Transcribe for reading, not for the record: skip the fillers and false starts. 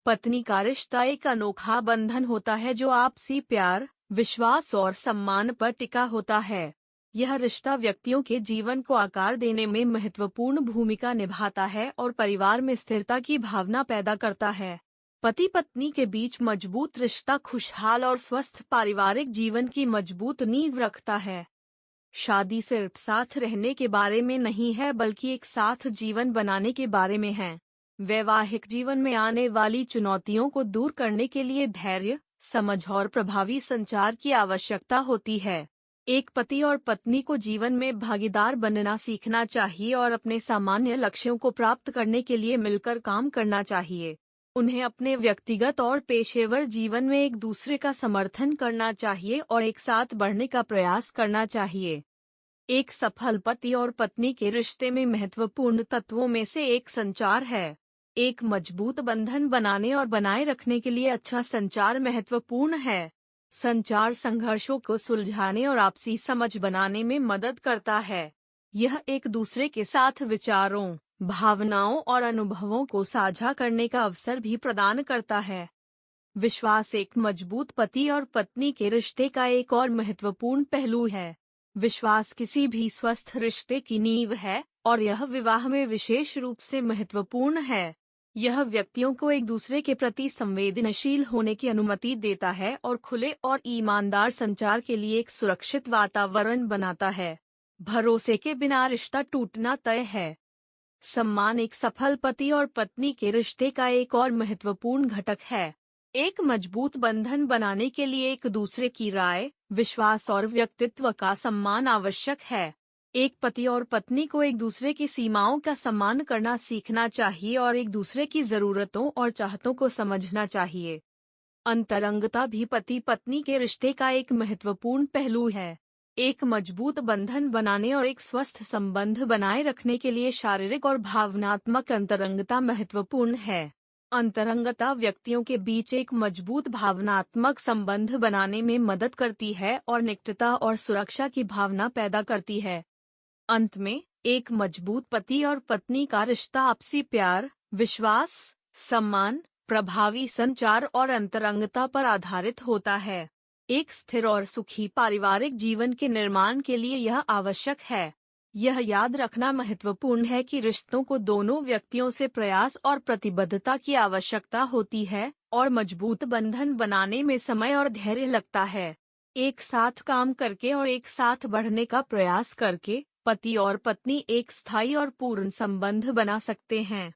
पत्नी का रिश्ता एक अनोखा बंधन होता है जो आपसी प्यार, विश्वास और सम्मान पर टिका होता है। यह रिश्ता व्यक्तियों के जीवन को आकार देने में महत्वपूर्ण भूमिका निभाता है और परिवार में स्थिरता की भावना पैदा करता है। पति पत्नी के बीच मजबूत रिश्ता खुशहाल और स्वस्थ पारिवारिक जीवन की मजबूत नींव रखता है। शादी सिर्फ साथ रहने के बारे में नहीं है, बल्कि एक साथ जीवन बनाने के बारे में है। वैवाहिक जीवन में आने वाली चुनौतियों को दूर करने के लिए धैर्य, समझ और प्रभावी संचार की आवश्यकता होती है। एक पति और पत्नी को जीवन में भागीदार बनना सीखना चाहिए और अपने सामान्य लक्ष्यों को प्राप्त करने के लिए मिलकर काम करना चाहिए। उन्हें अपने व्यक्तिगत और पेशेवर जीवन में एक दूसरे का समर्थन करना चाहिए और एक साथ बढ़ने का प्रयास करना चाहिए। एक सफल पति और पत्नी के रिश्ते में महत्वपूर्ण तत्वों में से एक संचार है। एक मजबूत बंधन बनाने और बनाए रखने के लिए अच्छा संचार महत्वपूर्ण है। संचार संघर्षों को सुलझाने और आपसी समझ बनाने में मदद करता है। यह एक दूसरे के साथ विचारों, भावनाओं और अनुभवों को साझा करने का अवसर भी प्रदान करता है। विश्वास एक मजबूत पति और पत्नी के रिश्ते का एक और महत्वपूर्ण पहलू है। विश्वास किसी भी स्वस्थ रिश्ते की नींव है और यह विवाह में विशेष रूप से महत्वपूर्ण है। यह व्यक्तियों को एक दूसरे के प्रति संवेदनशील होने की अनुमति देता है और खुले और ईमानदार संचार के लिए एक सुरक्षित वातावरण बनाता है। भरोसे के बिना रिश्ता टूटना तय है। सम्मान एक सफल पति और पत्नी के रिश्ते का एक और महत्वपूर्ण घटक है। एक मजबूत बंधन बनाने के लिए एक दूसरे की राय, विश्वास और व्यक्तित्व का सम्मान आवश्यक है। एक पति और पत्नी को एक दूसरे की सीमाओं का सम्मान करना सीखना चाहिए और एक दूसरे की जरूरतों और चाहतों को समझना चाहिए। अंतरंगता भी पति पत्नी के रिश्ते का एक महत्वपूर्ण पहलू है। एक मजबूत बंधन बनाने और एक स्वस्थ संबंध बनाए रखने के लिए शारीरिक और भावनात्मक अंतरंगता महत्वपूर्ण है। अंतरंगता व्यक्तियों के बीच एक मजबूत भावनात्मक संबंध बनाने में मदद करती है और निकटता और सुरक्षा की भावना पैदा करती है। अंत में, एक मजबूत पति और पत्नी का रिश्ता आपसी प्यार, विश्वास, सम्मान, प्रभावी संचार और अंतरंगता पर आधारित होता है। एक स्थिर और सुखी पारिवारिक जीवन के निर्माण के लिए यह आवश्यक है। यह याद रखना महत्वपूर्ण है कि रिश्तों को दोनों व्यक्तियों से प्रयास और प्रतिबद्धता की आवश्यकता होती है और मजबूत बंधन बनाने में समय और धैर्य लगता है। एक साथ काम करके और एक साथ बढ़ने का प्रयास करके पति और पत्नी एक स्थायी और पूर्ण संबंध बना सकते हैं।